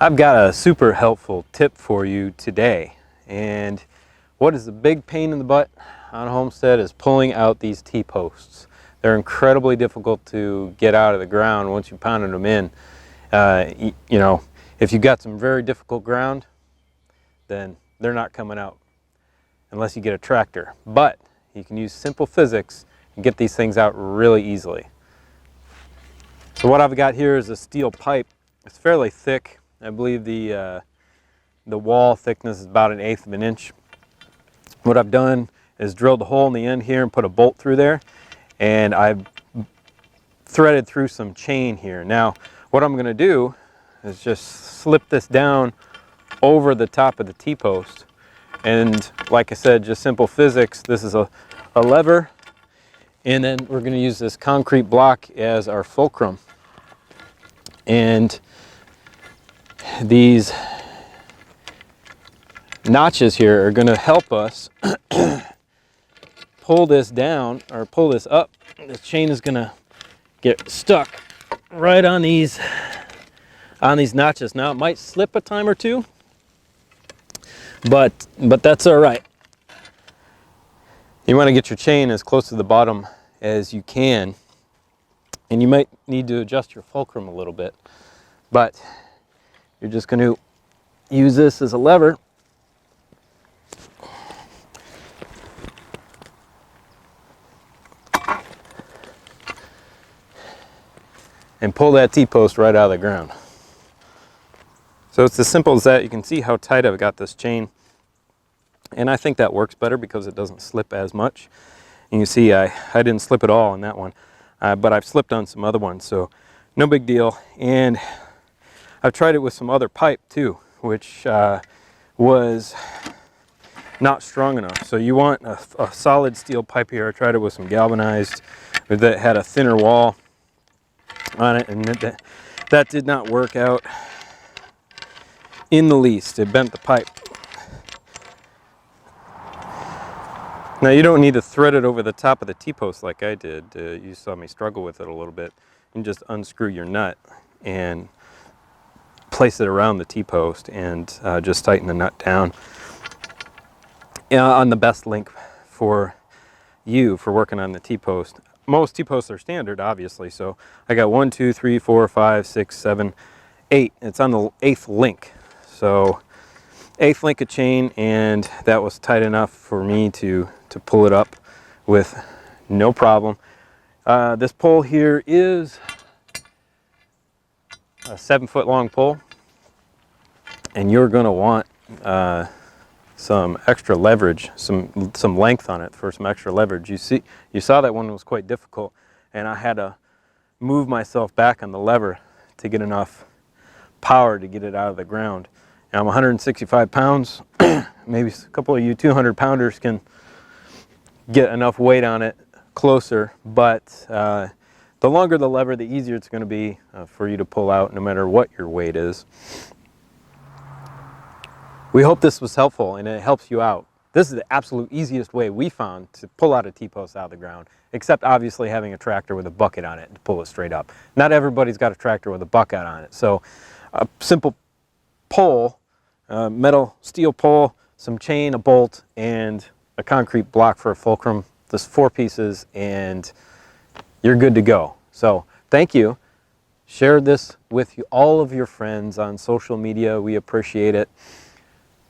I've got a super helpful tip for you today. And what is the big pain in the butt on a homestead is pulling out these T-posts. They're incredibly difficult to get out of the ground once you pounded them in. You know, if you've got some very difficult ground, then they're not coming out unless you get a tractor. But you can use simple physics and get these things out really easily. So what I've got here is a steel pipe. It's fairly thick. I believe the wall thickness is about 1/8 of an inch. What I've done is drilled a hole in the end here and put a bolt through there, and I've threaded through some chain here. Now what I'm going to do is just slip this down over the top of the T-post, and like I said, just simple physics. This is a lever, and then we're going to use this concrete block as our fulcrum, and these notches here are going to help us pull this down or pull this up. The chain is going to get stuck right on these notches. Now it might slip a time or two, but that's all right. You want to get your chain as close to the bottom as you can, and you might need to adjust your fulcrum a little bit, but you're just going to use this as a lever. And pull that T-post right out of the ground. So it's as simple as that. You can see how tight I've got this chain. And I think that works better because it doesn't slip as much. And you see I didn't slip at all on that one. But I've slipped on some other ones, so no big deal. And I've tried it with some other pipe too, which was not strong enough. So you want a solid steel pipe here. I tried it with some galvanized that had a thinner wall on it, and that did not work out in the least. It bent the pipe. Now you don't need to thread it over the top of the T-post like I did. You saw me struggle with it a little bit. You can just unscrew your nut and place it around the T-post and just tighten the nut down on the best link for you for working on the T-post. Most T-posts are standard, obviously, so I got 1, 2, 3, 4, 5, 6, 7, 8. It's on the 8th link, so 8th link of chain, and that was tight enough for me to pull it up with no problem. This pole here is a 7-foot long pole, and you're going to want some extra leverage, some length on it for some extra leverage. You saw that one was quite difficult, and I had to move myself back on the lever to get enough power to get it out of the ground. And I'm 165 pounds. Maybe a couple of you 200 pounders can get enough weight on it closer, but the longer the lever, the easier it's going to be for you to pull out, no matter what your weight is. We hope this was helpful and it helps you out. This is the absolute easiest way we found to pull out a T-post out of the ground, except obviously having a tractor with a bucket on it to pull it straight up. Not everybody's got a tractor with a bucket on it. So a simple pole, metal steel pole, some chain, a bolt, and a concrete block for a fulcrum. There's 4 pieces and you're good to go. So thank you. Share this with all of your friends on social media. We appreciate it.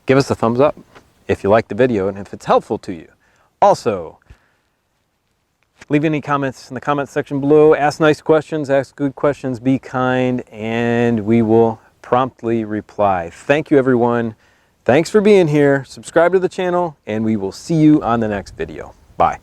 Give us a thumbs up if you like the video and if it's helpful to you. Also, leave any comments in the comment section below. Ask nice questions, ask good questions, be kind, and we will promptly reply. Thank you, everyone. Thanks for being here. Subscribe to the channel, and we will see you on the next video. Bye.